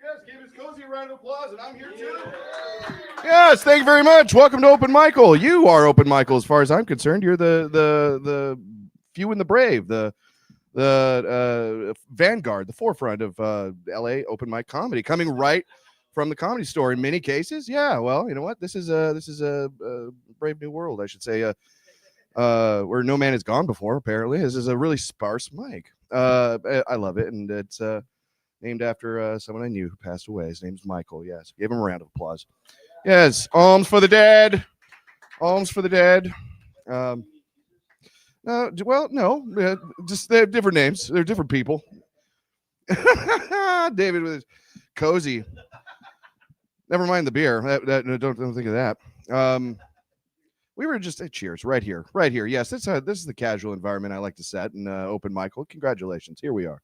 Yes, give his cozy a round of applause, and I'm here too. Yes, thank you very much. Welcome to Open Michael. You are Open Michael, as far as I'm concerned. You're the few and the brave, the vanguard, the forefront of LA open mic comedy, coming right from the Comedy Store in many cases. Yeah, well, you know what? This is a brave new world, I should say. Where no man has gone before. Apparently, this is a really sparse mic. I love it, and it's named after someone I knew who passed away. His name's Michael. Yes, give him a round of applause. Yes, alms for the dead. Alms for the dead. Well, no, just they have different names. They're different people. David with his cozy. Never mind the beer. Don't think of that. We were just cheers right here. Yes, this is the casual environment I like to set. And Open Michael, congratulations. Here we are.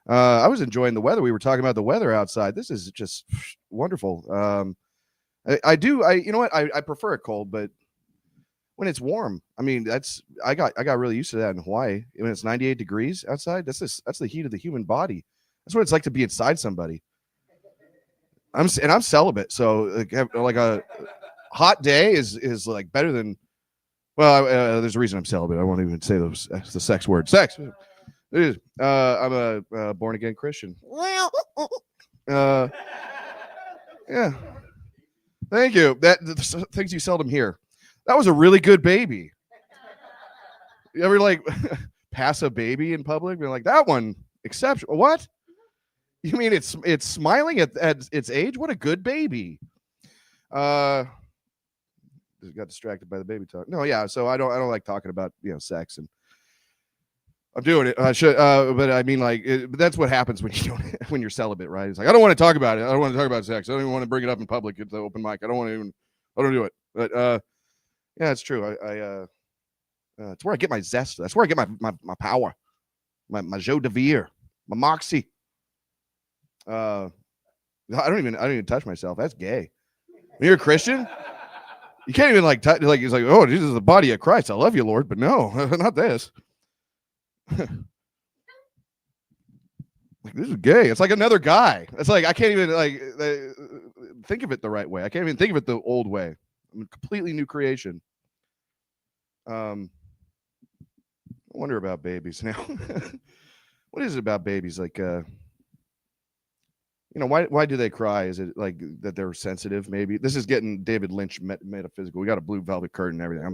I was enjoying the weather. We were talking about the weather outside. This is just wonderful. You know what? I prefer it cold, but when it's warm, I mean, I got really used to that in Hawaii. When it's 98 degrees outside, that's the heat of the human body. That's what it's like to be inside somebody. I'm celibate, so like a hot day is like better than. Well, there's a reason I'm celibate. I won't even say the sex word. Sex. I'm a born again Christian. Yeah. Thank you. The things you seldom hear. That was a really good baby. You ever like pass a baby in public? Be like, that one exceptional. What? You mean it's smiling at its age? What a good baby. Got distracted by the baby talk. No, yeah. So I don't like talking about sex, and I'm doing it. I should, but I mean, like, that's what happens when you don't when you're celibate, right? It's like I don't want to talk about it. I don't want to talk about sex. I don't even want to bring it up in public at the open mic. I don't do it. But yeah, it's true. It's where I get my zest. That's where I get my power, my joie de vivre, my moxie. I don't even touch myself. That's gay. When you're a Christian, you can't even like he's like, oh, this is the body of Christ. I love you, Lord, but no, not this. Like, this is gay. It's like another guy. It's like I can't even like think of it the right way. I can't even think of it the old way. I'm a completely new creation. I wonder about babies now. What is it about babies? Like, why do they cry? Is it like that they're sensitive? Maybe this is getting David Lynch metaphysical. We got a blue velvet curtain and everything.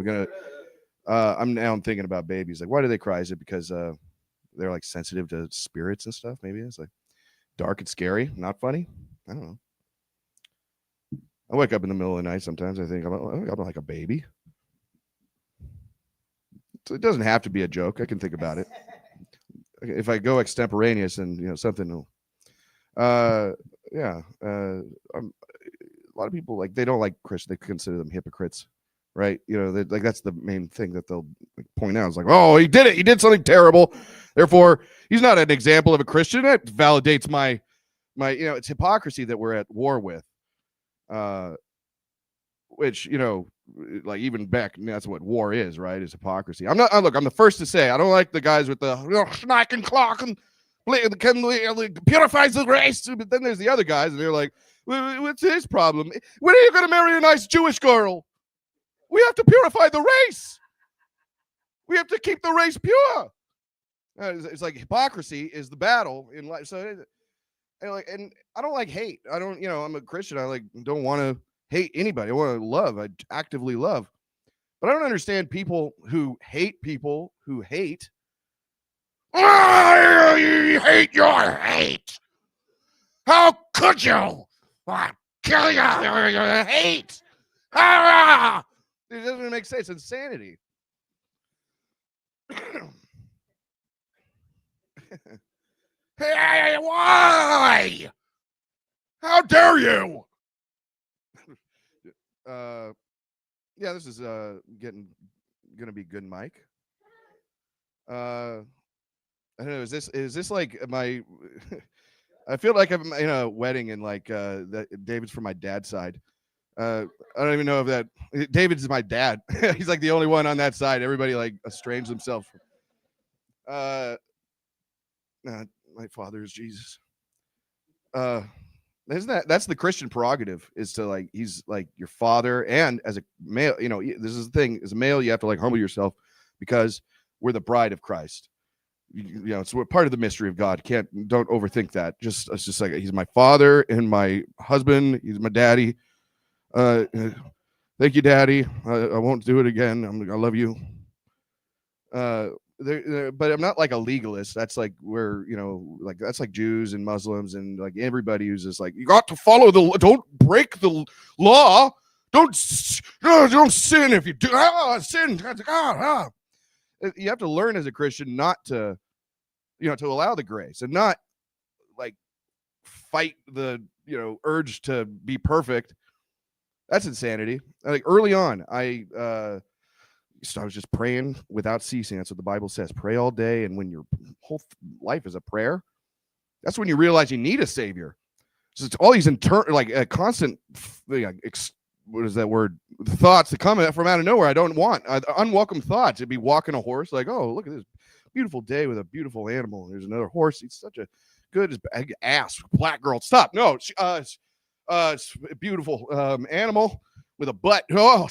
I'm thinking about babies. Like, why do they cry? Is it because they're like sensitive to spirits and stuff? Maybe it's like dark and scary, not funny. I don't know. I wake up in the middle of the night sometimes. I think I'm like a baby. So it doesn't have to be a joke. I can think about it. If I go extemporaneous and something will. A lot of people they don't like Christians. They consider them hypocrites, right? That's the main thing that they'll point out. It's like, oh, he did it. He did something terrible. Therefore, he's not an example of a Christian. That validates my. It's hypocrisy that we're at war with. Which like even back, that's what war is, right? Is hypocrisy. I'm the first to say I don't like the guys with the schnack and clock and purifies the race. But then there's the other guys, and they're like, what's his problem? When are you going to marry a nice Jewish girl? We have to purify the race. We have to keep the race pure. It's like hypocrisy is the battle in life. So, and I don't like hate. I don't, I'm a Christian. I don't want to hate anybody. I want to love. I actively love. But I don't understand people who hate people who hate. I hate your hate. How could you? I'll kill you. Hate. It doesn't make sense. It's insanity. Hey, why? How dare you? Yeah, this is gonna be good, Mike. I don't know. Is this like my? I feel like I'm in a wedding and that David's from my dad's side. I don't even know if that David's my dad. He's like the only one on that side. Everybody like estranges themselves. My father is Jesus. That's the Christian prerogative, is to like, he's like your father. And as a male, this is the thing, as a male, you have to like humble yourself because we're the bride of Christ. It's part of the mystery of God. Don't overthink that. It's just like, he's my father and my husband. He's my daddy. Thank you, Daddy. I won't do it again. I love you. But I'm not like a legalist. That's like where, like that's like Jews and Muslims and like everybody who's just like, you got to follow don't break the law. Don't sin. If you do sin, you have to learn as a Christian not to, to allow the grace and not like fight the, urge to be perfect. That's insanity. Like early on, I was just praying without ceasing. That's what the Bible says. Pray all day. And when your whole life is a prayer, that's when you realize you need a savior. So it's all these constant, what is that word? Thoughts that come from out of nowhere. I don't want unwelcome thoughts. It'd be walking a horse, like, oh, look at this beautiful day with a beautiful animal. There's another horse. He's such a good ass black girl. Stop. No, it's a beautiful animal with a butt. Oh,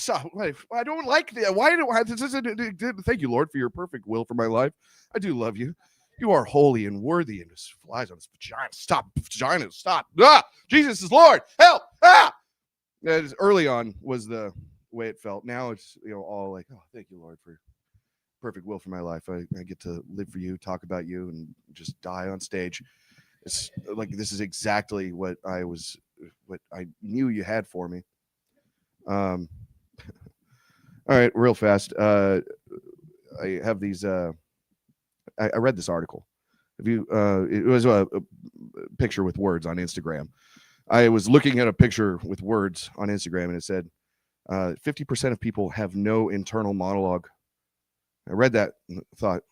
I don't like that. Why do I? Thank you, Lord, for your perfect will for my life. I do love you. You are holy and worthy. And this flies on his vagina. Stop, vagina. Stop. Jesus is Lord. Help. Early on was the way it felt. Now it's all like, oh, thank you, Lord, for perfect will for my life. I get to live for you, talk about you, and just die on stage. It's like, this is exactly what I knew you had for me. All right, real fast. I have these. I read this article. It was a picture with words on Instagram. I was looking at a picture with words on Instagram, and it said 50% of people have no internal monologue. I read that and thought,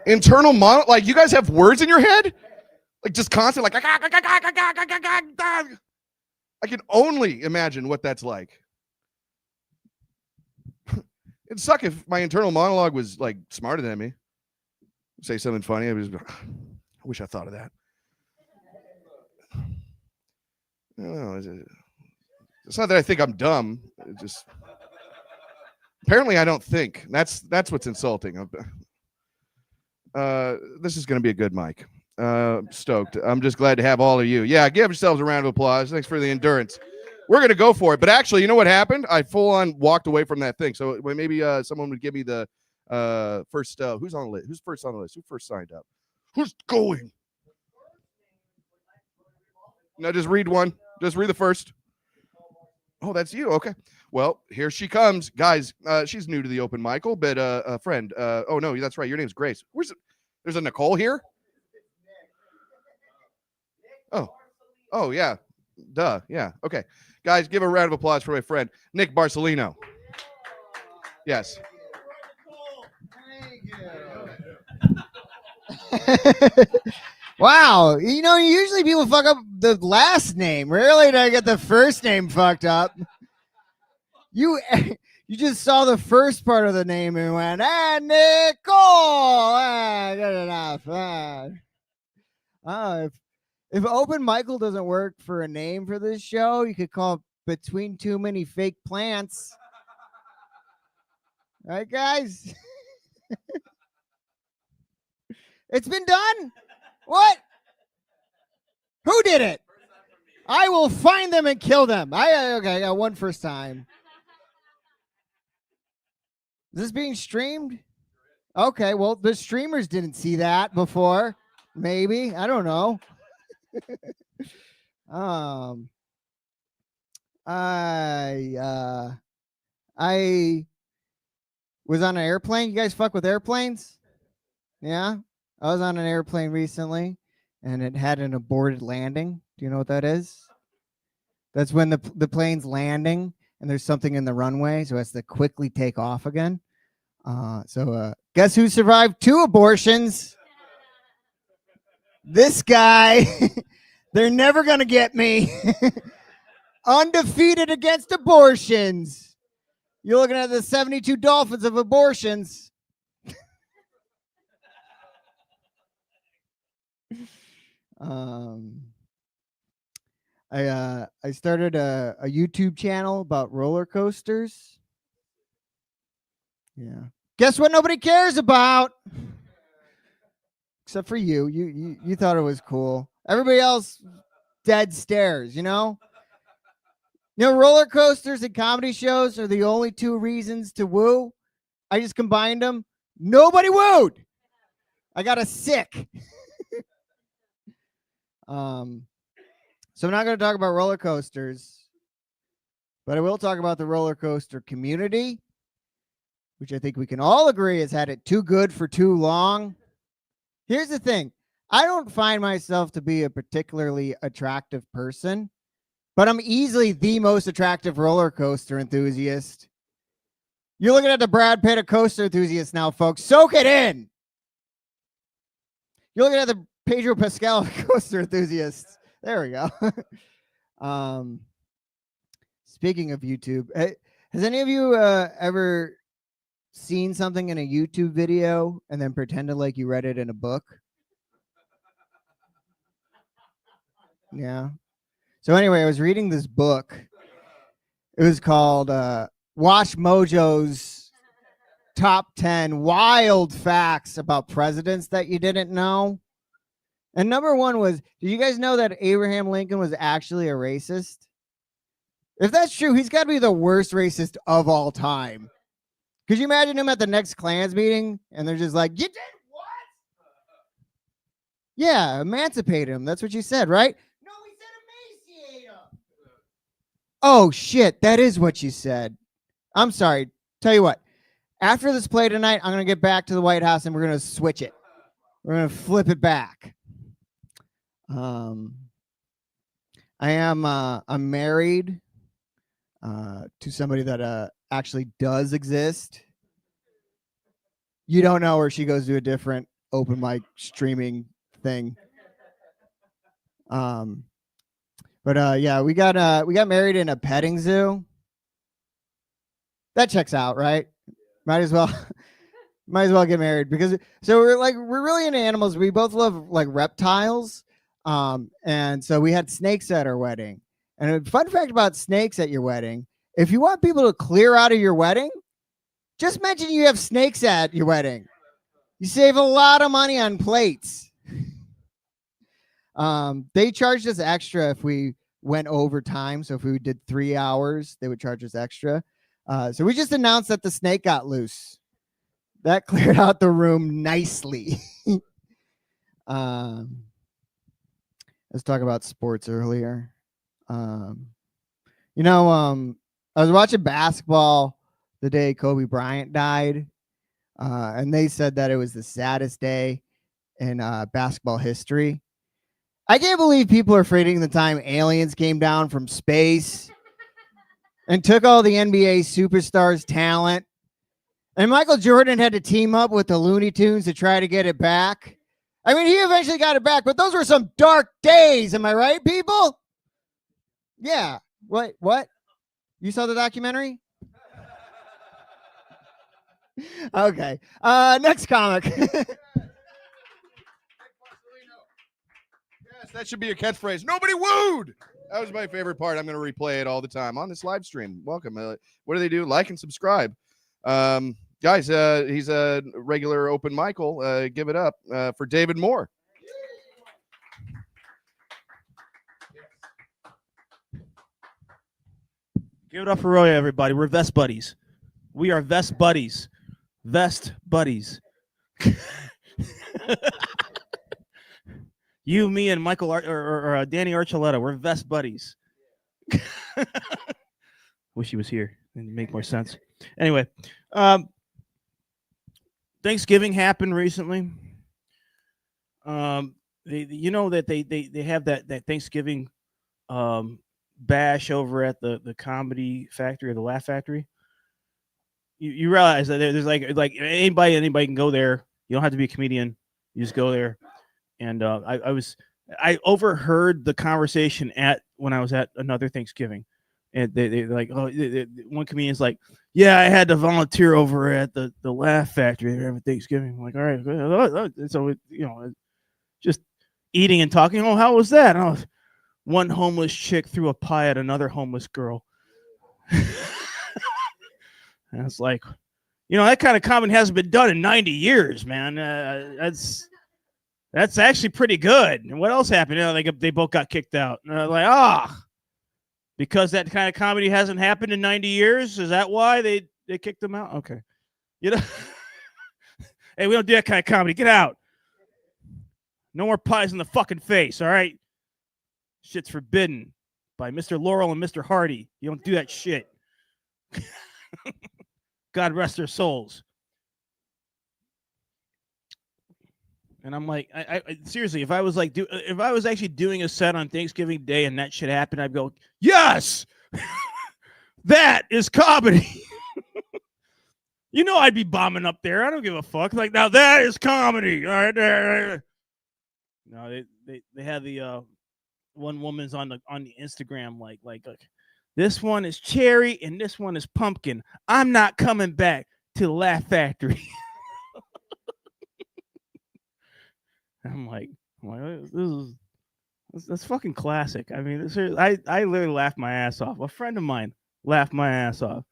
internal monologue? Like, you guys have words in your head? Like, just constant, like, I can only imagine what that's like. It'd suck if my internal monologue was like smarter than me. Say something funny. I wish I thought of that. I don't know. It's not that I think I'm dumb. It just apparently I don't think. That's what's insulting. This is going to be a good mic. Stoked. I'm just glad to have all of you. Yeah, give yourselves a round of applause. Thanks for the endurance. We're going to go for it. But actually, you know what happened? I full on walked away from that thing. So maybe someone would give me the first. Who's on the list? Who's first on the list? Who first signed up? Who's going? No, just read one. Just read the first. Oh, that's you. Okay. Well, here she comes. Guys, she's new to the open, Michael, but a friend. Oh, no, that's right. Your name's Grace. There's a Nicole here? Oh, yeah. Duh. Yeah. Okay. Guys, give a round of applause for my friend, Nick Barcelino. Yes. Thank you. Wow. Usually people fuck up the last name. Rarely do I get the first name fucked up. You just saw the first part of the name and went, Nicole. If Open Michael doesn't work for a name for this show, you could call it Between Too Many Fake Plants. Right, guys? It's been done? What? Who did it? I will find them and kill them. I got one first time. Is this being streamed? Okay, well, the streamers didn't see that before. Maybe. I don't know. I was on an airplane. You guys fuck with airplanes? Yeah? I was on an airplane recently, and it had an aborted landing. Do you know what that is? That's when the plane's landing, and there's something in the runway, so it has to quickly take off again. So guess who survived 2 abortions? This guy. They're never going to get me. Undefeated against abortions. You're looking at the 72 dolphins of abortions. I started a YouTube channel about roller coasters. Yeah. Guess what nobody cares about? Except for you. You thought it was cool. Everybody else dead stares, you know? You know, roller coasters and comedy shows are the only two reasons to woo. I just combined them. Nobody wooed. I got a sick. So I'm not going to talk about roller coasters, but I will talk about the roller coaster community, which I think we can all agree has had it too good for too long. Here's the thing. I don't find myself to be a particularly attractive person, but I'm easily the most attractive roller coaster enthusiast. You're looking at the Brad Pitt of coaster enthusiasts now, folks. Soak it in. You're looking at the Pedro Pascal of coaster enthusiasts. There we go. Speaking of YouTube, has any of you ever seen something in a YouTube video and then pretended like you read it in a book? Yeah. So anyway, I was reading this book. It was called Watch Mojo's Top 10 Wild Facts About Presidents That You Didn't Know. And number one was, did you guys know that Abraham Lincoln was actually a racist? If that's true, he's got to be the worst racist of all time. Could you imagine him at the next Klans meeting and they're just like, you did what? Yeah, emancipate him. That's what you said, right? No, we said emaciate him. Oh, shit. That is what you said. I'm sorry. Tell you what. After this play tonight, I'm going to get back to the White House and we're going to switch it. We're going to flip it back. I'm married to somebody that actually does exist. You don't know her. She goes to a different open mic streaming thing. Yeah, we got married in a petting zoo. That checks out, right? Might as well get married because we're really into animals. We both love like reptiles. And so we had snakes at our wedding. And a fun fact about snakes at your wedding, if you want people to clear out of your wedding, just mention you have snakes at your wedding. You save a lot of money on plates. They charged us extra if we went over time. So if we did 3 hours, they would charge us extra. So we just announced that the snake got loose. That cleared out the room nicely. Let's talk about sports earlier. I was watching basketball the day Kobe Bryant died, and they said that it was the saddest day in basketball history. I can't believe people are forgetting the time aliens came down from space and took all the NBA superstars' talent, and Michael Jordan had to team up with the Looney Tunes to try to get it back. I mean, he eventually got it back, but those were some dark days. Am I right, people? Yeah. What? You saw the documentary? Okay. Next comic. Yes, that should be a catchphrase. Nobody wooed. That was my favorite part. I'm going to replay it all the time on this live stream. Welcome. What do they do? Like and subscribe. Guys, he's a regular open Michael. Give it up for David Moore. Give it up for Roya, everybody. We're Vest Buddies. We are Vest Buddies. Vest Buddies. You, me, and Michael or Danny Archuleta. We're Vest Buddies. Wish he was here. It'd make more sense. Anyway, Thanksgiving happened recently. You know that they have that Thanksgiving bash over at the Comedy Factory or the Laugh Factory. You realize that there's like anybody can go there. You don't have to be a comedian. You just go there. And I overheard the conversation when I was at another Thanksgiving. And they like, oh, one comedian's like, yeah, I had to volunteer over at the Laugh Factory every Thanksgiving. I'm like, all right, good. So just eating and talking. Oh, how was that? Oh, one homeless chick threw a pie at another homeless girl. And it's like, that kind of comedy hasn't been done in 90 years, man. That's actually pretty good. And what else happened? They both got kicked out. Like, because that kind of comedy hasn't happened in 90 years? Is that why they kicked them out? Okay. Hey, we don't do that kind of comedy. Get out. No more pies in the fucking face, all right? Shit's forbidden by Mr. Laurel and Mr. Hardy. You don't do that shit. God rest their souls. And I'm like, I seriously, if I was actually doing a set on Thanksgiving Day and that shit happened, I'd go, yes, that is comedy. I'd be bombing up there. I don't give a fuck. Like, now that is comedy. All right. No, they had the one woman's on the Instagram like this one is cherry and this one is pumpkin. I'm not coming back to the Laugh Factory. I'm like, that's fucking classic. I mean, I literally laughed my ass off. A friend of mine laughed my ass off,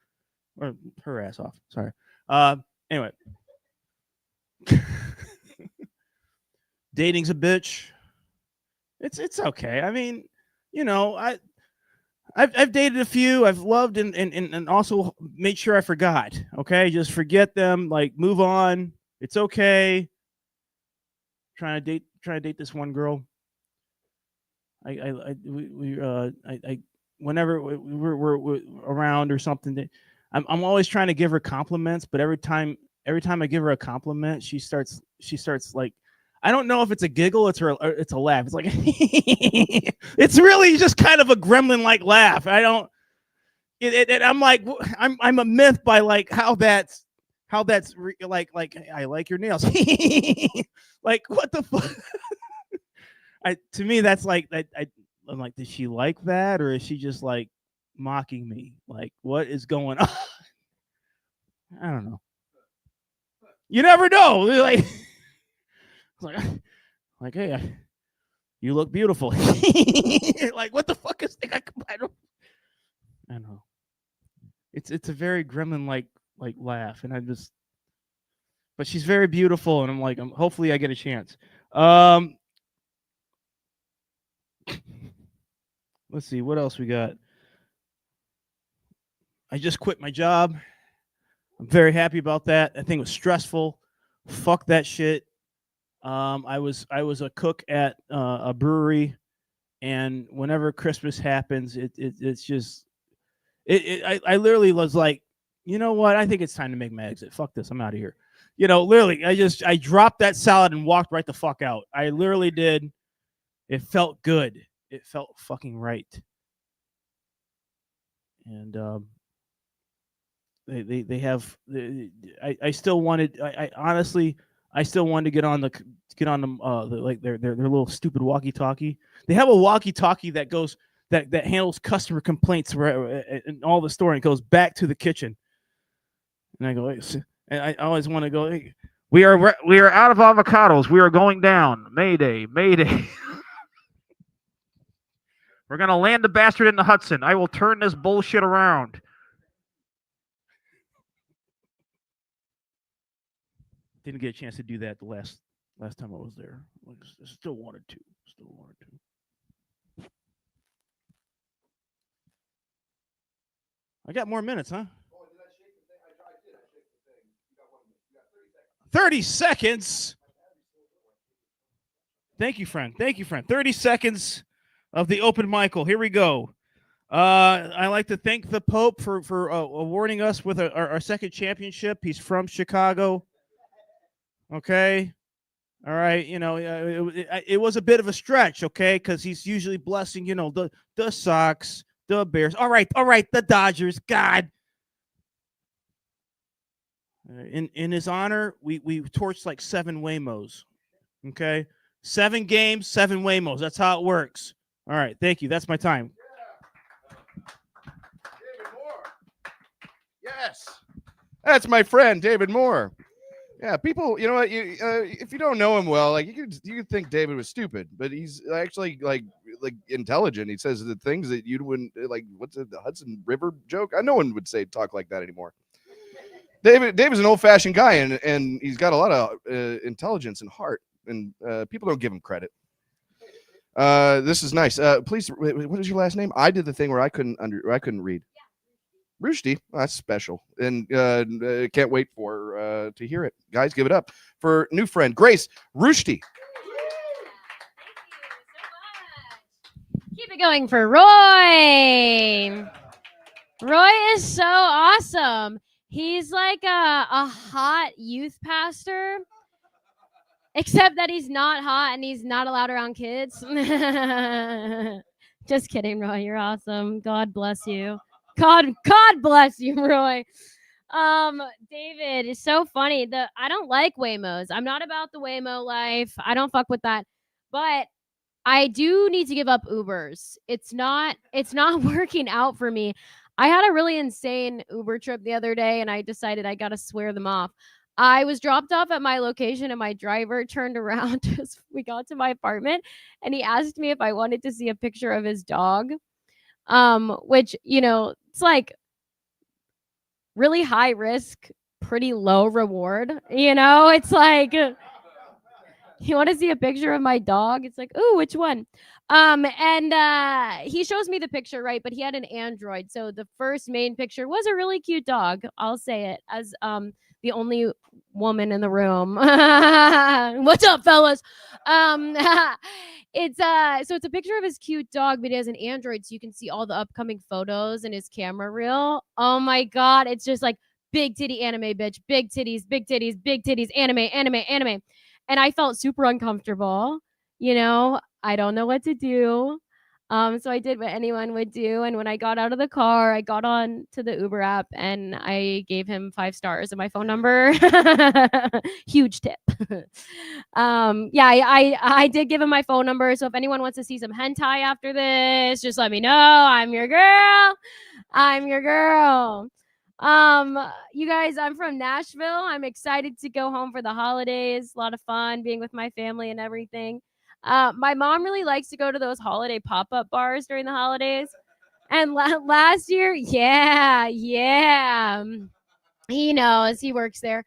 or her ass off. Sorry. Anyway, dating's a bitch. It's okay. I mean, I've dated a few. I've loved and also made sure I forgot. Okay, just forget them. Like, move on. It's okay. Trying to date this one girl. Whenever we're around or something, I'm always trying to give her compliments, but every time I give her a compliment, she starts like, I don't know if it's a giggle, it's a laugh. It's like it's really just kind of a gremlin like laugh. I'm like, I'm a myth by like how that's like I like your nails. Like, what the fuck? To me, that's like I'm like, did she like that, or is she just like mocking me? Like, what is going on? I don't know. You never know. Like, hey, you look beautiful. Like, what the fuck is that? I don't know. It's a very gremlin like laugh, and but she's very beautiful, and I'm like, hopefully I get a chance. Let's see what else we got. I just quit my job. I'm very happy about that. I think it was stressful. Fuck that shit. I was a cook at a brewery, and whenever Christmas happens, it's just I literally was like, you know what? I think it's time to make my exit. Fuck this. I'm out of here. Literally, I dropped that salad and walked right the fuck out. I literally did. It felt good. It felt fucking right. And they have. I still wanted. I honestly, I still wanted to get on like their little stupid walkie-talkie. They have a walkie-talkie that goes that handles customer complaints in all the store and goes back to the kitchen. And I go, and I always want to go, hey, we are out of avocados. We are going down. Mayday, mayday. We're gonna land the bastard in the Hudson. I will turn this bullshit around. Didn't get a chance to do that the last time I was there. I still wanted to. I got more minutes, huh? 30 seconds. Thank you, friend. 30 seconds of the open Michael. Here we go. I like to thank the Pope for awarding us with our second championship. He's from Chicago. Okay. All right. It was a bit of a stretch, okay, because he's usually blessing, the Sox, the Bears. All right. The Dodgers. God. In his honor, we torched like 7 Waymos. Okay. 7 games, 7 Waymos. That's how it works. All right. Thank you. That's my time. Yes. That's my friend, David Moore. Yeah, people, you know what? If you don't know him well, like you could think David was stupid, but he's actually like intelligent. He says the things that you wouldn't like. What's it, the Hudson River joke? No one would talk like that anymore. David's an old-fashioned guy, and he's got a lot of intelligence and heart, and people don't give him credit. This is nice. Please, what is your last name? I did the thing where I couldn't read. Rushdie, that's special, and can't wait for to hear it. Guys, give it up for new friend Grace Rushdie. Keep it going for Roy. Roy is so awesome. He's like a hot youth pastor, except that he's not hot and he's not allowed around kids. Just kidding, Roy. You're awesome. God bless you. God bless you, Roy. David is so funny. I don't like Waymos. I'm not about the Waymo life. I don't fuck with that. But I do need to give up Ubers. It's not working out for me. I had a really insane Uber trip the other day, and I decided I got to swear them off. I was dropped off at my location, and my driver turned around as we got to my apartment, and he asked me if I wanted to see a picture of his dog, which, it's like really high risk, pretty low reward. It's like, you want to see a picture of my dog? It's like, ooh, which one? And he shows me the picture, right? But he had an Android. So the first main picture was a really cute dog. I'll say it as the only woman in the room. What's up, fellas? It's a picture of his cute dog, but he has an Android, so you can see all the upcoming photos in his camera reel. Oh my God. It's just like big titty anime, bitch. Big titties, anime. And I felt super uncomfortable. I don't know what to do. So I did what anyone would do. And when I got out of the car, I got on to the Uber app and I gave him 5 stars and my phone number. Huge tip. I did give him my phone number. So if anyone wants to see some hentai after this, just let me know. I'm your girl. You guys, I'm from Nashville. I'm excited to go home for the holidays. A lot of fun being with my family and everything. My mom really likes to go to those holiday pop-up bars during the holidays. And last year, yeah. He knows. He works there.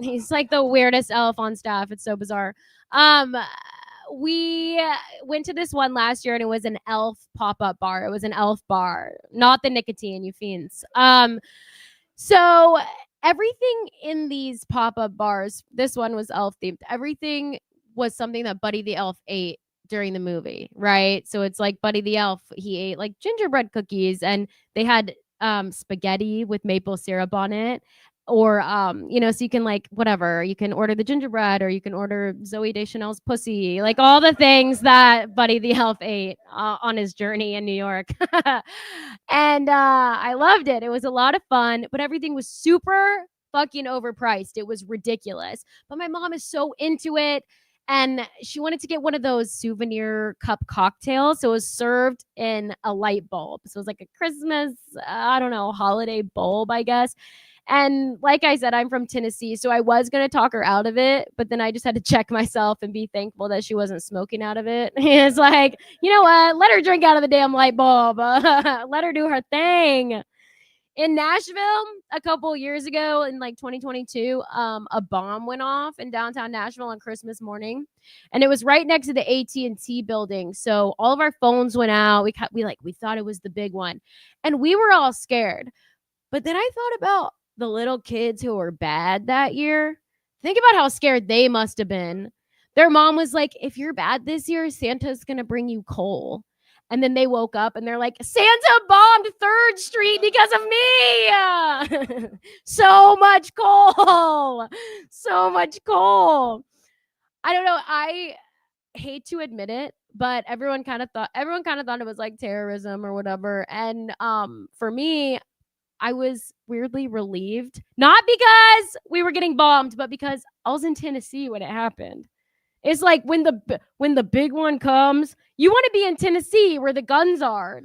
He's like the weirdest elf on staff. It's so bizarre. We went to this one last year and it was an elf pop-up bar. It was an elf bar, not the nicotine, you fiends. So everything in these pop-up bars, this one was elf themed. Everything was something that Buddy the Elf ate during the movie, right? So it's like Buddy the Elf, he ate like gingerbread cookies, and they had spaghetti with maple syrup on it. Or so you can like whatever, you can order the gingerbread, or you can order Zooey Deschanel's pussy, like all the things that Buddy the Elf ate on his journey in New York. And I loved it. It was a lot of fun, but everything was super fucking overpriced. It was ridiculous. But my mom is so into it. And she wanted to get one of those souvenir cup cocktails. So it was served in a light bulb. So it was like a Christmas, holiday bulb, I guess. And like I said, I'm from Tennessee, so I was going to talk her out of it, but then I just had to check myself and be thankful that she wasn't smoking out of it. It's like, you know what? Let her drink out of the damn light bulb. Let her do her thing. In Nashville, a couple years ago in like 2022, a bomb went off in downtown Nashville on Christmas morning, and it was right next to the AT&T building. So all of our phones went out. We thought it was the big one, and we were all scared. But then I thought about the little kids who were bad that year. Think about how scared they must have been. Their mom was like, if you're bad this year, Santa's going to bring you coal. And then they woke up and they're like, Santa bombed 3rd Street because of me. So much coal. I don't know. I hate to admit it, but everyone kind of thought it was like terrorism or whatever. And for me, I was weirdly relieved, not because we were getting bombed, but because I was in Tennessee when it happened. It's like when the big one comes, you want to be in Tennessee where the guns are.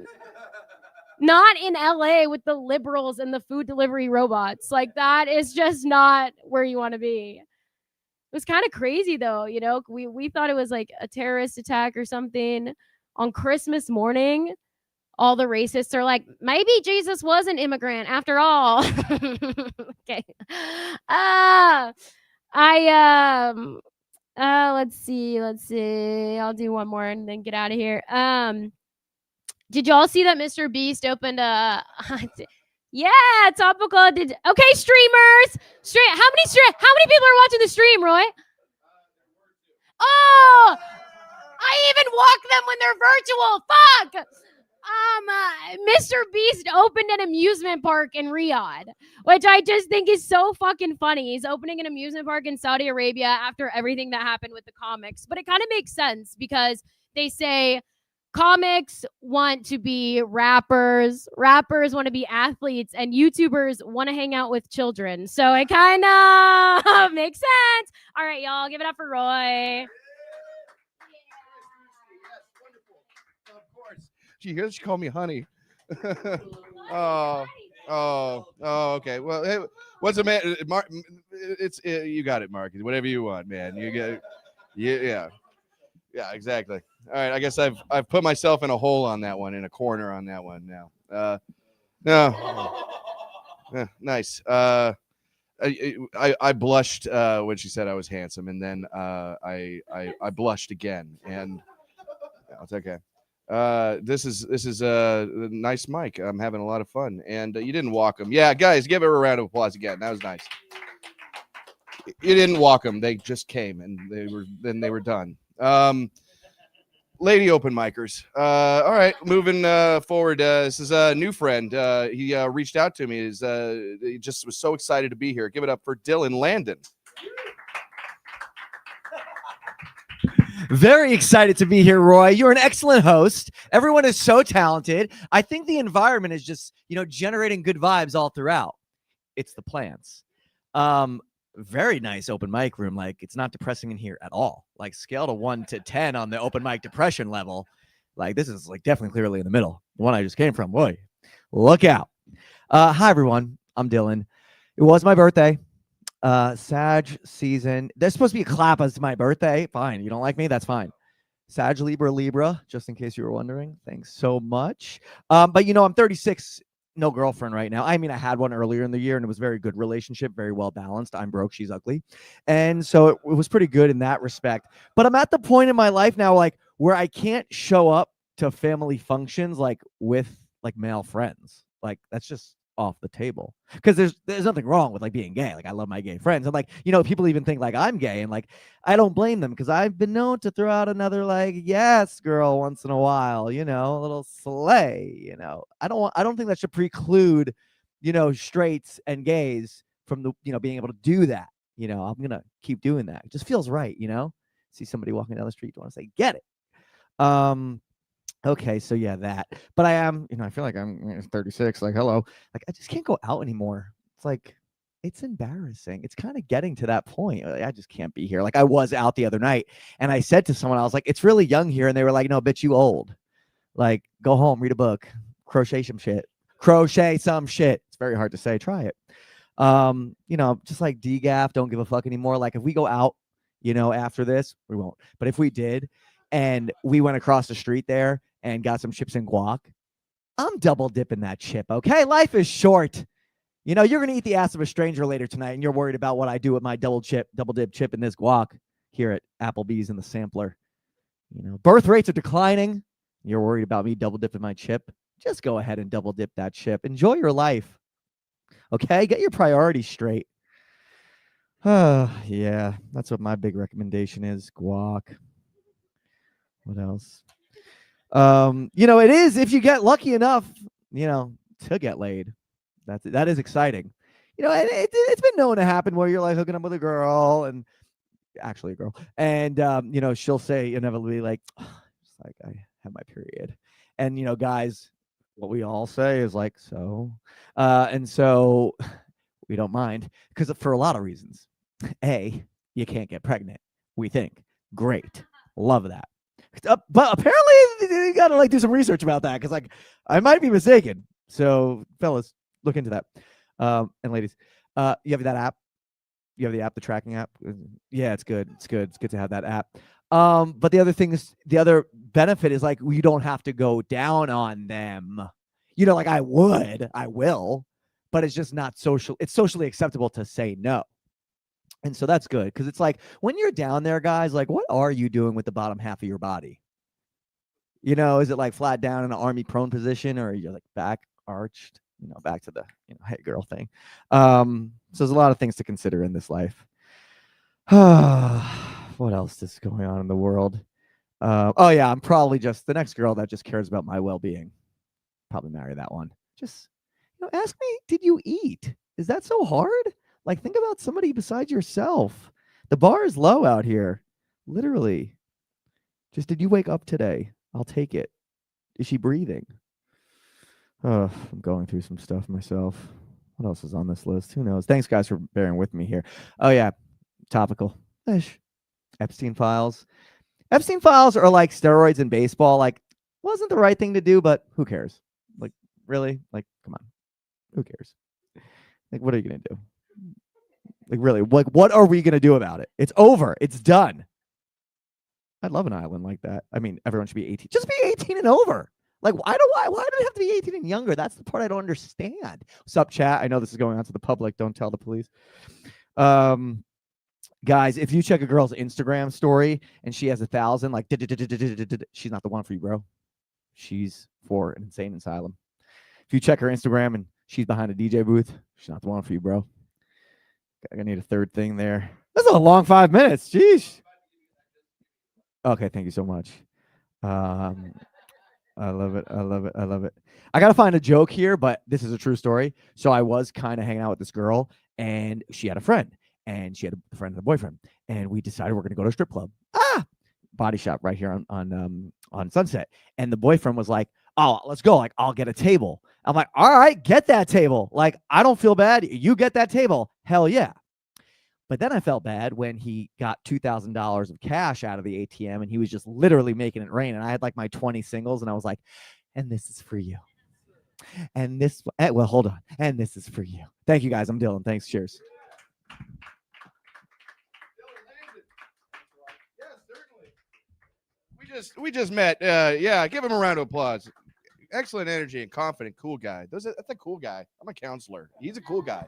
Not in LA with the liberals and the food delivery robots. Like, that is just not where you want to be. It was kind of crazy though, you know. We thought it was like a terrorist attack or something on Christmas morning. All the racists are like, maybe Jesus was an immigrant after all. Okay. Let's see. I'll do one more and then get out of here. Did y'all see that Mr. Beast opened a yeah, topical did okay, streamers. How many people are watching the stream, Roy? Oh, I even walk them when they're virtual. Fuck. Mr. Beast opened an amusement park in Riyadh, which I just think is so fucking funny. He's opening an amusement park in Saudi Arabia after everything that happened with the comics. But it kind of makes sense because they say comics want to be rappers want to be athletes, and YouTubers want to hang out with children. So it kind of makes sense. All right, y'all, give it up for Roy. She hears she called me honey. Okay. Well, hey, what's a man? Mark, you got it, Mark. Whatever you want, man. You get, yeah, exactly. All right. I guess I've put myself in a hole on that one, in a corner on that one now. No, nice. I blushed when she said I was handsome, and then I blushed again, and it's okay. This is a nice mic. I'm having a lot of fun, and you didn't walk them. Yeah, guys, give her a round of applause again. That was nice. You didn't walk them; they just came, and they were done. Lady open micers. All right, moving forward. This is a new friend. He reached out to me. He just was so excited to be here. Give it up for Dylan Landon. Very excited to be here, Roy. You're an excellent host. Everyone is so talented. I think the environment is just, generating good vibes all throughout. It's the plants. Very nice open mic room. Like, it's not depressing in here at all. Like, scale to 1 to 10 on the open mic depression level. Like, this is like definitely clearly in the middle. The one I just came from. Boy, look out. Hi, everyone. I'm Dylan. It was my birthday. Sag season. There's supposed to be a clap as my birthday. Fine. You don't like me? That's fine. Sag Libra, just in case you were wondering. Thanks so much. But I'm 36, no girlfriend right now. I mean, I had one earlier in the year and it was a very good relationship, very well balanced. I'm broke, she's ugly. And so it was pretty good in that respect. But I'm at the point in my life now, like, where I can't show up to family functions like with like male friends. Like, that's just off the table, because there's nothing wrong with like being gay. Like, I love my gay friends, and like, people even think like I'm gay, and like I don't blame them, because I've been known to throw out another like yes girl once in a while, a little slay. I don't think that should preclude straights and gays from the being able to do that. I'm gonna keep doing that. It just feels right. See somebody walking down the street, you want to say get it. Okay, so yeah, that. But I am, I feel like I'm 36. Like, hello. Like, I just can't go out anymore. It's like, it's embarrassing. It's kind of getting to that point. I just can't be here. Like, I was out the other night, and I said to someone, I was like, it's really young here. And they were like, no, bitch, you old. Like, go home, read a book, crochet some shit. It's very hard to say. Try it. Just like DGAF, don't give a fuck anymore. Like, if we go out, after this, we won't. But if we did, and we went across the street there and got some chips and guac, I'm double dipping that chip. Okay, life is short. You're gonna eat the ass of a stranger later tonight, and you're worried about what I do with my double dip chip in this guac here at Applebee's in the sampler. Birth rates are declining. You're worried about me double dipping my chip. Just go ahead and double dip that chip. Enjoy your life. Okay, get your priorities straight. Yeah, that's what my big recommendation is. Guac. What else? It is, if you get lucky enough, to get laid. That is exciting. It's been known to happen where you're like hooking up with a girl, and actually a girl, and she'll say inevitably like, it's like, I have my period. And guys, what we all say is like, so and so we don't mind, because for a lot of reasons. A, you can't get pregnant, we think. Great. Love that. But apparently you got to like do some research about that because like I might be mistaken. So fellas, look into that. And ladies, you have that app. You have the app, the tracking app. Yeah, it's good. It's good. It's good to have that app. But the other thing is, the other benefit is like you don't have to go down on them. You know, like I will, but it's just not social. It's socially acceptable to say no. And so that's good because it's like when you're down there, guys, like what are you doing with the bottom half of your body? You know, is it like flat down in an army prone position or you're like back arched, you know, back to the, you know, hey girl thing. So there's a lot of things to consider in this life. What else is going on in the world? Oh yeah, I'm probably just the next girl that just cares about my well-being. Probably marry that one. Just, you know, ask me, did you eat? Is that so hard? Like, think about somebody besides yourself. The bar is low out here. Literally. Just, did you wake up today? I'll take it. Is she breathing? Oh, I'm going through some stuff myself. What else is on this list? Who knows? Thanks, guys, for bearing with me here. Oh, yeah. Topical. Ish. Epstein files. Epstein files are like steroids in baseball. Like, wasn't the right thing to do, but who cares? Like, really? Like, come on. Who cares? Like, what are you going to do? Like, really, like, what are we going to do about it? It's over. It's done. I'd love an island like that. I mean, everyone should be 18. Just be 18 and over. Like, why do it have to be 18 and younger? That's the part I don't understand. What's up, chat? I know this is going on to the public. Don't tell the police. Guys, if you check a girl's Instagram story and she has 1,000, like, she's not the one for you, bro. She's for an insane asylum. If you check her Instagram and she's behind a DJ booth, she's not the one for you, bro. I need a third thing there. That's a long 5 minutes. Jeez. Okay, thank you so much. I love it. I love it. I love it. I got to find a joke here, but this is a true story. So I was kind of hanging out with this girl, and she had a friend, and she had a friend and a boyfriend, and we decided we're going to go to a strip club. Body shop right here on Sunset. And the boyfriend was like, oh, let's go. Like, I'll get a table. I'm like, all right, get that table. Like, I don't feel bad. You get that table. Hell yeah. But then I felt bad when he got $2,000 of cash out of the ATM and he was just literally making it rain. And I had like my 20 singles and I was like, and this is for you. And this, well, hold on. And this is for you. Thank you guys. I'm Dylan. Thanks. Cheers. We just met. Yeah, give him a round of applause. Excellent energy and confident, cool guy. That's a cool guy. I'm a counselor. He's a cool guy.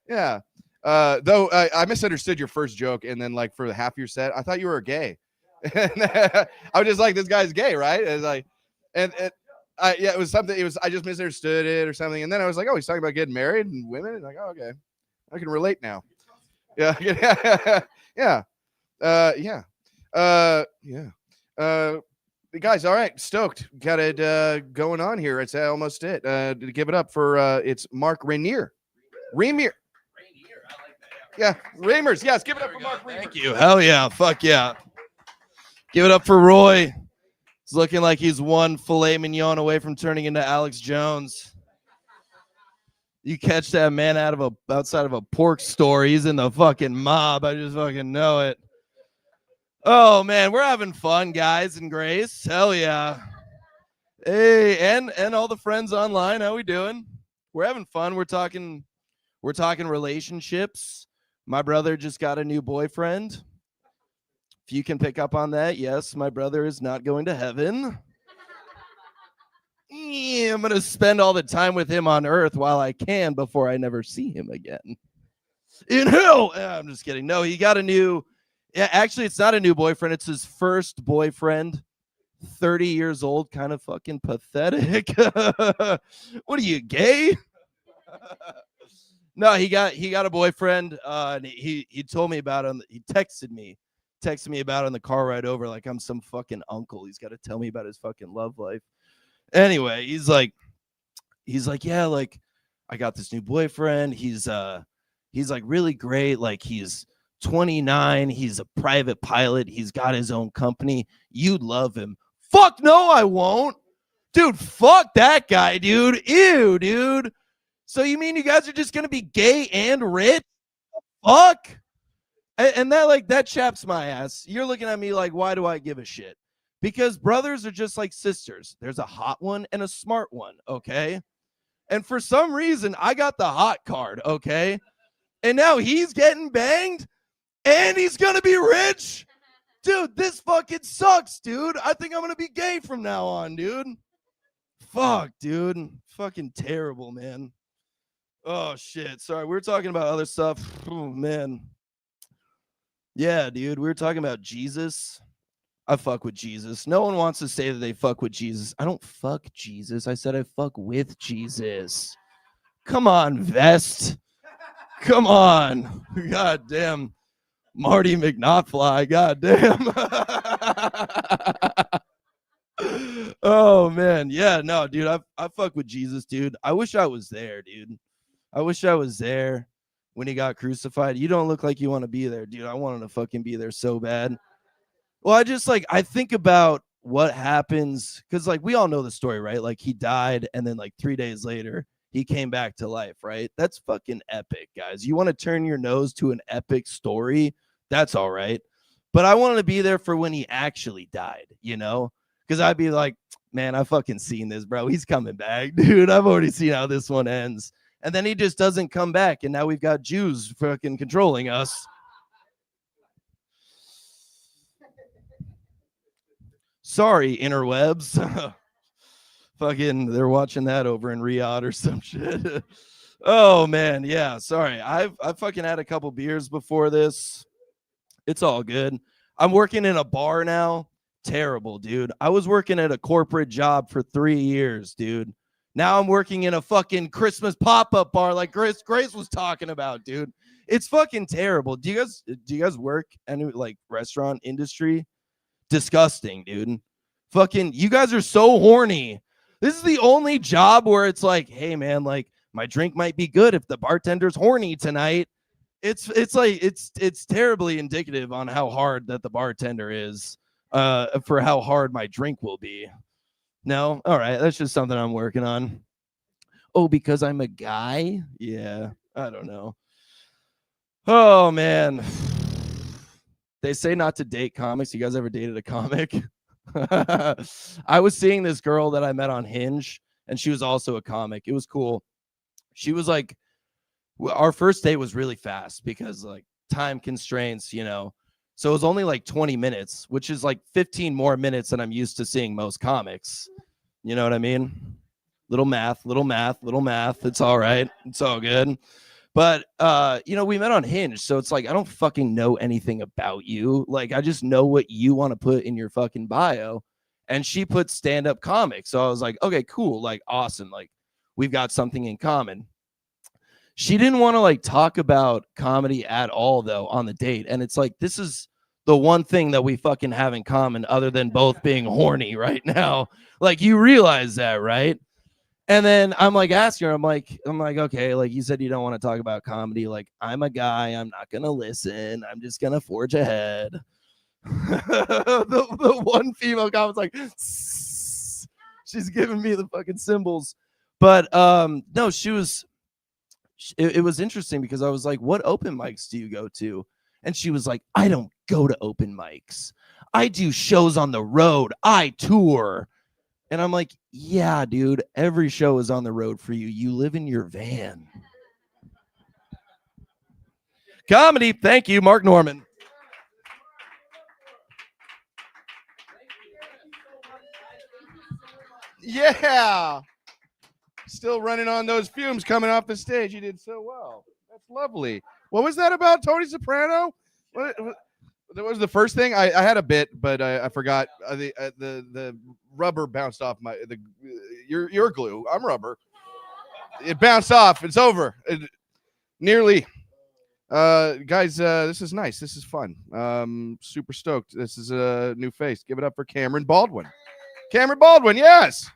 Yeah. Though I misunderstood your first joke, and then like for the half of your set, I thought you were gay. I was just like, this guy's gay, right? It's like, yeah, it was something. It was I just misunderstood it or something, and then I was like, oh, he's talking about getting married and women. And like, oh, okay, I can relate now. Yeah, yeah, yeah. Guys, all right, stoked. Got it going on here. It's almost it. To give it up for it's Mark Rainier. Rainier. Yeah, Reimers. Yes, give it up for Mark Reimers. Thank you. Hell yeah. Fuck yeah. Give it up for Roy. He's looking like he's one filet mignon away from turning into Alex Jones. You catch that man outside of a pork store, he's in the fucking mob. I just fucking know it. Oh man, we're having fun, guys and Grace. Hell yeah. Hey, and all the friends online, how we doing? We're having fun. We're talking relationships. My brother just got a new boyfriend. If you can pick up on that, yes, my brother is not going to heaven. I'm going to spend all the time with him on earth while I can before I never see him again. In hell! I'm just kidding. No, he got a new... Yeah, actually, it's not a new boyfriend. It's his first boyfriend. 30 years old. Kind of fucking pathetic. What are you, gay? No, he got a boyfriend. And he told me about it. He texted me about it on the car ride over, like I'm some fucking uncle. He's got to tell me about his fucking love life. Anyway, he's like, yeah, like I got this new boyfriend. He's like really great. Like he's 29. He's a private pilot. He's got his own company. You'd love him. Fuck no, I won't, dude. Fuck that guy, dude. Ew, dude. So you mean you guys are just going to be gay and rich? Fuck. And that chaps my ass. You're looking at me like, why do I give a shit? because brothers are just like sisters. There's a hot one and a smart one, okay? And for some reason, I got the hot card, okay? And now he's getting banged and he's gonna be rich. Dude, this fucking sucks, dude. I think I'm gonna be gay from now on, dude. Fuck, dude. Fucking terrible, man. Oh shit. Sorry, we were talking about other stuff. Oh man. Yeah, dude. We were talking about Jesus. I fuck with Jesus. No one wants to say that they fuck with Jesus. I don't fuck Jesus. I said I fuck with Jesus. Come on, Vest. Come on. God damn. Marty McNotfly. God damn. Oh man. Yeah, no, dude. I fuck with Jesus, dude. I wish I was there, dude. I wish I was there when he got crucified. You don't look like you want to be there, dude. I wanted to fucking be there so bad. Well, I think about what happens because, like, we all know the story, right? Like, he died, and then, like, 3 days later, he came back to life, right? That's fucking epic, guys. You want to turn your nose to an epic story? That's all right. But I wanted to be there for when he actually died, you know? Because I'd be like, man, I fucking seen this, bro. He's coming back, dude. I've already seen how this one ends. And then he just doesn't come back, and now we've got Jews fucking controlling us. Sorry, interwebs. Fucking, they're watching that over in Riyadh or some shit. Oh man, yeah. Sorry, I've fucking had a couple beers before this. It's all good. I'm working in a bar now. Terrible, dude. I was working at a corporate job for 3 years, dude. Now I'm working in a fucking Christmas pop-up bar like Grace was talking about, dude. It's fucking terrible. Do you guys work any like restaurant industry? Disgusting, dude. Fucking, you guys are so horny. This is the only job where it's like, hey man, like my drink might be good if the bartender's horny tonight. It's like it's terribly indicative on how hard that the bartender is for how hard my drink will be. No, all right, that's just something I'm working on. Oh, because I'm a guy? Yeah, I don't know. Oh man. They say not to date comics. You guys ever dated a comic? I was seeing this girl that I met on Hinge, and she was also a comic. It was cool. She was like, our first date was really fast because like time constraints, you know. So it was only like 20 minutes, which is like 15 more minutes than I'm used to seeing most comics. You know what I mean? Little math. It's all right. It's all good. But, you know, we met on Hinge, so it's like, I don't fucking know anything about you. Like, I just know what you want to put in your fucking bio. And she put stand-up comic. So I was like, okay, cool. Like, awesome. Like, we've got something in common. She didn't want to, like, talk about comedy at all, though, on the date. And it's like, this is the one thing that we fucking have in common other than both being horny right now. Like, you realize that, right? And then I'm like asking her, I'm like, okay, like you said, you don't want to talk about comedy. Like, I'm a guy, I'm not gonna listen. I'm just gonna forge ahead. the one female comment's like, she's giving me the fucking symbols. But no, it was interesting because I was like, what open mics do you go to? And she was like, I don't go to open mics. I do shows on the road. I tour. And I'm like, yeah, dude, every show is on the road for you. You live in your van. Comedy. Thank you, Mark Norman. Yeah. Still running on those fumes coming off the stage. You did so well. That's lovely. What was that about, Tony Soprano? What was the first thing? I had a bit, but I forgot. The rubber bounced off your glue. I'm rubber. It bounced off. It's over. Nearly. Guys, this is nice. This is fun. Super stoked. This is a new face. Give it up for Cameron Baldwin. Cameron Baldwin, yes.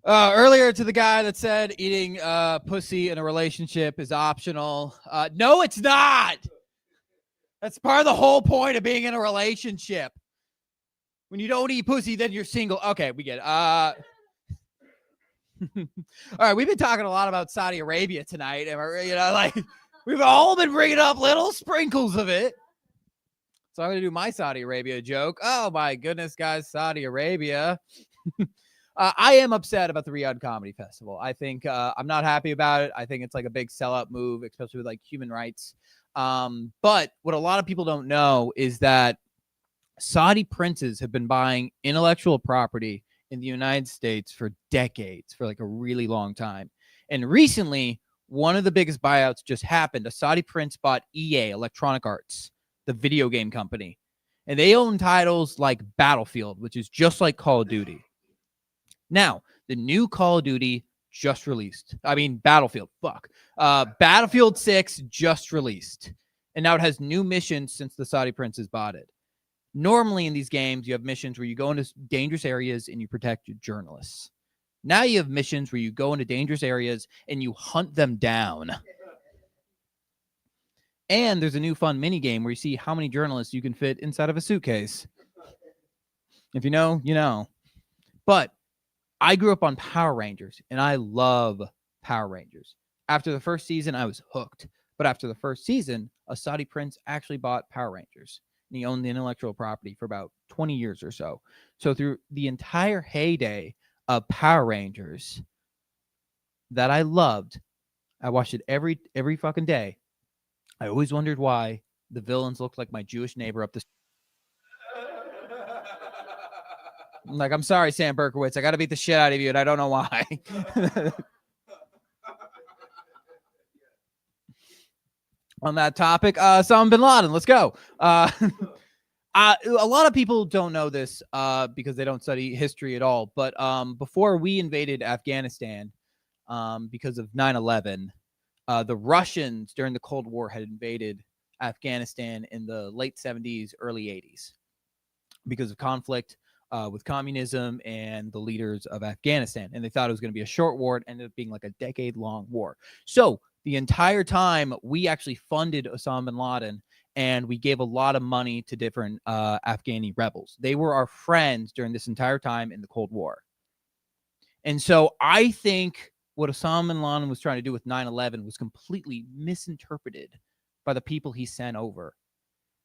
Earlier to the guy that said eating pussy in a relationship is optional. No, it's not. That's part of the whole point of being in a relationship. When you don't eat pussy, then you're single. Okay, we get it. All right, we've been talking a lot about Saudi Arabia tonight. And you know, like we've all been bringing up little sprinkles of it. So I'm going to do my Saudi Arabia joke. Oh my goodness, guys, Saudi Arabia. I am upset about the Riyadh Comedy Festival. I think I'm not happy about it. I think it's like a big sellout move, especially with like human rights. But what a lot of people don't know is that Saudi princes have been buying intellectual property in the United States for decades, for like a really long time. And recently, one of the biggest buyouts just happened. A Saudi prince bought EA, Electronic Arts, the video game company. And they own titles like Battlefield, which is just like Call of Duty. Now, the new Call of Duty just released. I mean, Battlefield, fuck. Battlefield 6 just released. And now it has new missions since the Saudi princes bought it. Normally in these games, you have missions where you go into dangerous areas and you protect your journalists. Now you have missions where you go into dangerous areas and you hunt them down. And there's a new fun mini game where you see how many journalists you can fit inside of a suitcase. If you know, you know. But I grew up on Power Rangers, and I love Power Rangers. After the first season, I was hooked. But after the first season, a Saudi prince actually bought Power Rangers. And he owned the intellectual property for about 20 years or so. So through the entire heyday of Power Rangers that I loved, I watched it every fucking day. I always wondered why the villains looked like my Jewish neighbor up the street. I'm like, I'm sorry, Sam Berkowitz. I got to beat the shit out of you, and I don't know why. On that topic, Osama bin Laden. Let's go. A lot of people don't know this because they don't study history at all. But before we invaded Afghanistan, because of 9/11, the Russians during the Cold War had invaded Afghanistan in the late 70s, early 80s because of conflict with communism and the leaders of Afghanistan. And they thought it was going to be a short war. It ended up being like a decade-long war. So the entire time, we actually funded Osama bin Laden, and we gave a lot of money to different Afghani rebels. They were our friends during this entire time in the Cold War. And so I think what Osama bin Laden was trying to do with 9/11 was completely misinterpreted by the people he sent over.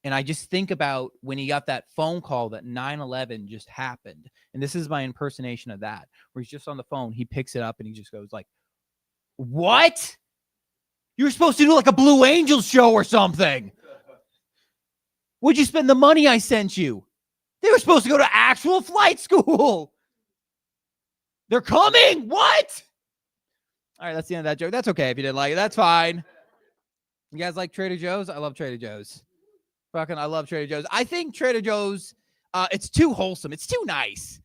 And I just think about when he got that phone call that 9/11 just happened. And this is my impersonation of that, where he's just on the phone. He picks it up and he just goes like, what? You were supposed to do like a Blue Angels show or something. Would you spend the money I sent you? They were supposed to go to actual flight school. They're coming. What? All right, that's the end of that joke. That's okay if you didn't like it. That's fine. You guys like Trader Joe's? I love Trader Joe's. Fucking, I love Trader Joe's. I think Trader Joe's, it's too wholesome. It's too nice.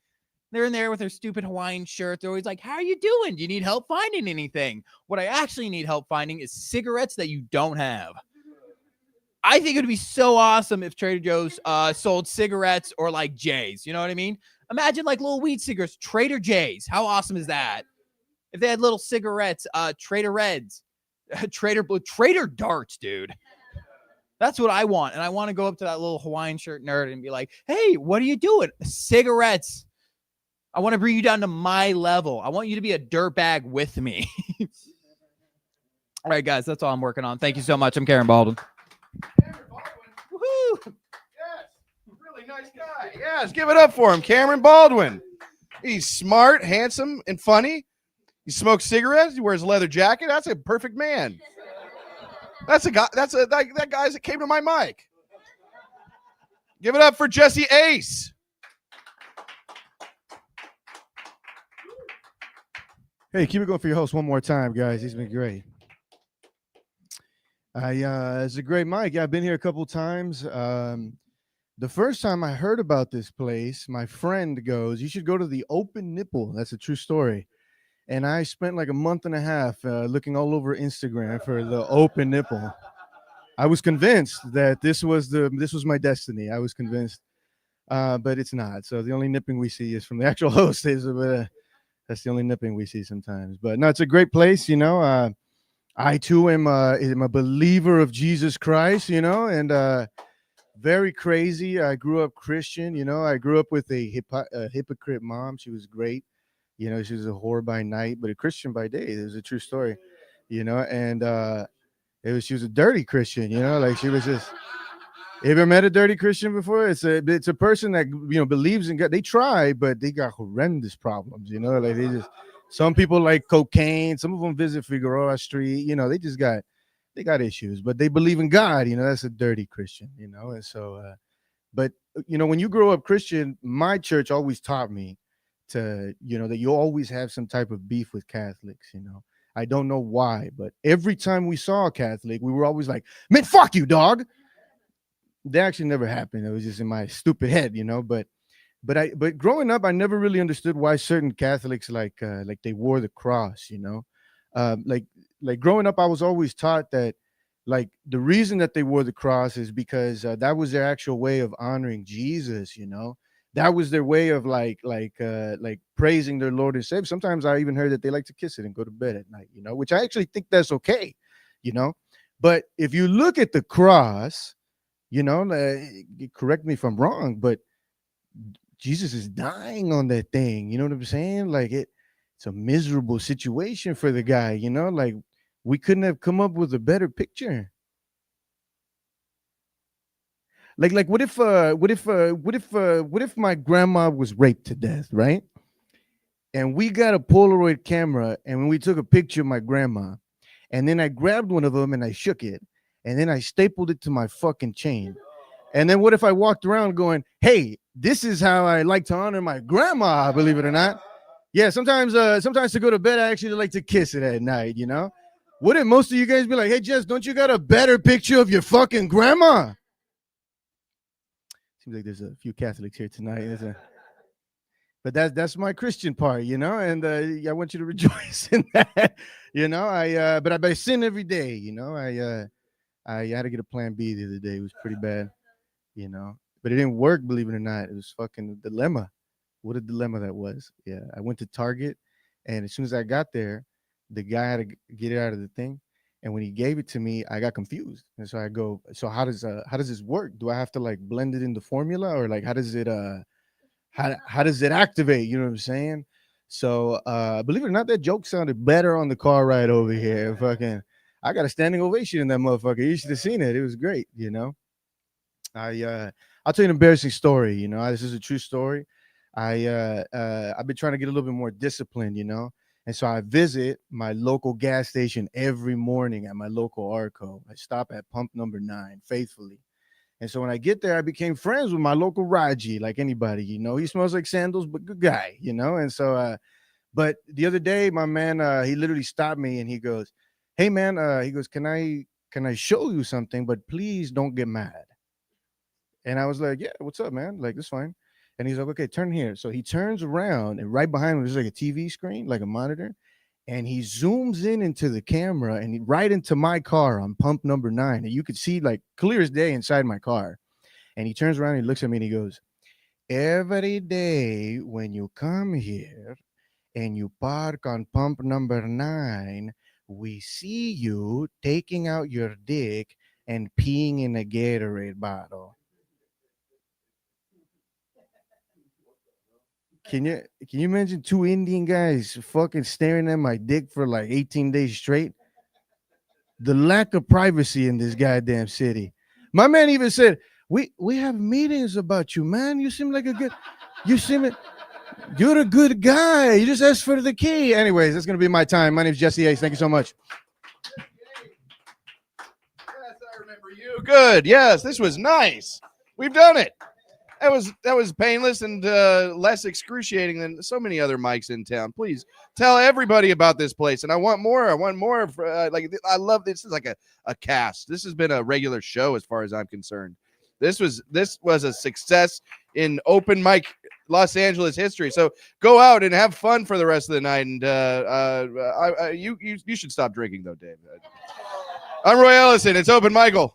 They're in there with their stupid Hawaiian shirt. They're always like, how are you doing? Do you need help finding anything? What I actually need help finding is cigarettes that you don't have. I think it would be so awesome if Trader Joe's sold cigarettes or like J's. You know what I mean? Imagine like little weed cigarettes, Trader J's. How awesome is that? If they had little cigarettes, Trader Reds, Trader Blue, Trader Darts, dude. That's what I want. And I want to go up to that little Hawaiian shirt nerd and be like, hey, what are you doing? Cigarettes. I want to bring you down to my level. I want you to be a dirtbag with me. All right, guys, that's all I'm working on. Thank you so much. I'm Karen Baldwin. Woohoo! Yes, really nice guy. Yes, give it up for him, Cameron Baldwin. He's smart, handsome, and funny. He smokes cigarettes. He wears a leather jacket. That's a perfect man. That's a guy. That guy's that came to my mic. Give it up for Jesse Ace. Hey, keep it going for your host one more time, guys. He's been great. It's a great mic. Yeah, I've been here a couple times. The first time I heard about this place, my friend goes, you should go to the Open Nipple. That's a true story. And I spent like a month and a half looking all over Instagram for the Open Nipple. I was convinced that this was my destiny. I was convinced, but it's not. So the only nipping we see is from the actual host. That's the only nipping we see sometimes. But no, it's a great place, you know. I too am a believer of Jesus Christ, you know, and very crazy. I grew up Christian, you know. I grew up with a hypocrite mom. She was great. You know, she was a whore by night, but a Christian by day. It was a true story, you know. And she was a dirty Christian, you know, like she was just, ever met a dirty Christian before? It's a person that believes in God. They try, but they got horrendous problems. Like some people like cocaine. Some of them visit Figueroa Street. They got issues, but they believe in God. That's a dirty Christian. And so, but when you grow up Christian, my church always taught me that you always have some type of beef with Catholics. I don't know why, but every time we saw a Catholic, we were always like, "Man, fuck you, dog." That actually never happened. It was just in my stupid head, but growing up, I never really understood why certain Catholics like they wore the cross. Like growing up, I was always taught that like the reason that they wore the cross is because that was their actual way of honoring Jesus. That was their way of like praising their Lord and Savior. Sometimes I even heard that they like to kiss it and go to bed at night. Which I actually think that's okay. But if you look at the cross, correct me if I'm wrong, but Jesus is dying on that thing. You know what I'm saying? Like it's a miserable situation for the guy. Like we couldn't have come up with a better picture. Like what if my grandma was raped to death, right? And we got a Polaroid camera, and when we took a picture of my grandma, and then I grabbed one of them and I shook it, and then I stapled it to my fucking chain. And then what if I walked around going, "Hey, this is how I like to honor my grandma," believe it or not? Yeah, sometimes to go to bed, I actually like to kiss it at night, Wouldn't most of you guys be like, "Hey, Jess, don't you got a better picture of your fucking grandma?" Seems like there's a few Catholics here tonight. But that's my Christian part, and I want you to rejoice in that, but I sin every day, I had to get a plan B the other day. It was pretty bad, but it didn't work, believe it or not. It was fucking a dilemma. What a dilemma that was. Yeah, I went to Target, and as soon as I got there, the guy had to get it out of the thing. And when he gave it to me, I got confused. And so I go, "So how does this work? Do I have to like blend it in the formula, or like how does it how does it activate?" You know what I'm saying? So believe it or not, that joke sounded better on the car ride over here. Fucking, I got a standing ovation in that motherfucker. You should have seen it. It was great. I'll tell you an embarrassing story. This is a true story. I've been trying to get a little bit more disciplined, and so I visit my local gas station every morning at my local Arco. I stop at pump number 9 faithfully. And so when I get there, I became friends with my local Raji, like anybody, he smells like sandals, but good guy, And so, but the other day, my man, he literally stopped me and he goes, "Hey man," he goes, can I show you something, but please don't get mad." And I was like, "Yeah, what's up, man? Like, that's fine." And he's like, "Okay, turn here." So he turns around, and right behind him, there's like a TV screen, like a monitor. And he zooms in into the camera and right into my car on pump number 9. And you could see like clear as day inside my car. And he turns around and he looks at me and he goes, "Every day when you come here and you park on pump number 9, we see you taking out your dick and peeing in a Gatorade bottle." Can you imagine 2 Indian guys fucking staring at my dick for like 18 days straight? The lack of privacy in this goddamn city. My man even said, we have meetings about you, man. You seem like you're a good guy. You just asked for the key." Anyways, that's gonna be my time. My name is Jesse Ace. Thank you so much. Yes, I remember you. Good. Yes, this was nice. We've done it. That was painless and less excruciating than so many other mics in town. Please tell everybody about this place, and I want more. I want more. I love this. Is like a cast. This has been a regular show as far as I'm concerned. This was a success in open mic Los Angeles history. So go out and have fun for the rest of the night. And you should stop drinking though, Dave. I'm Roy Ellison. It's Open Michael.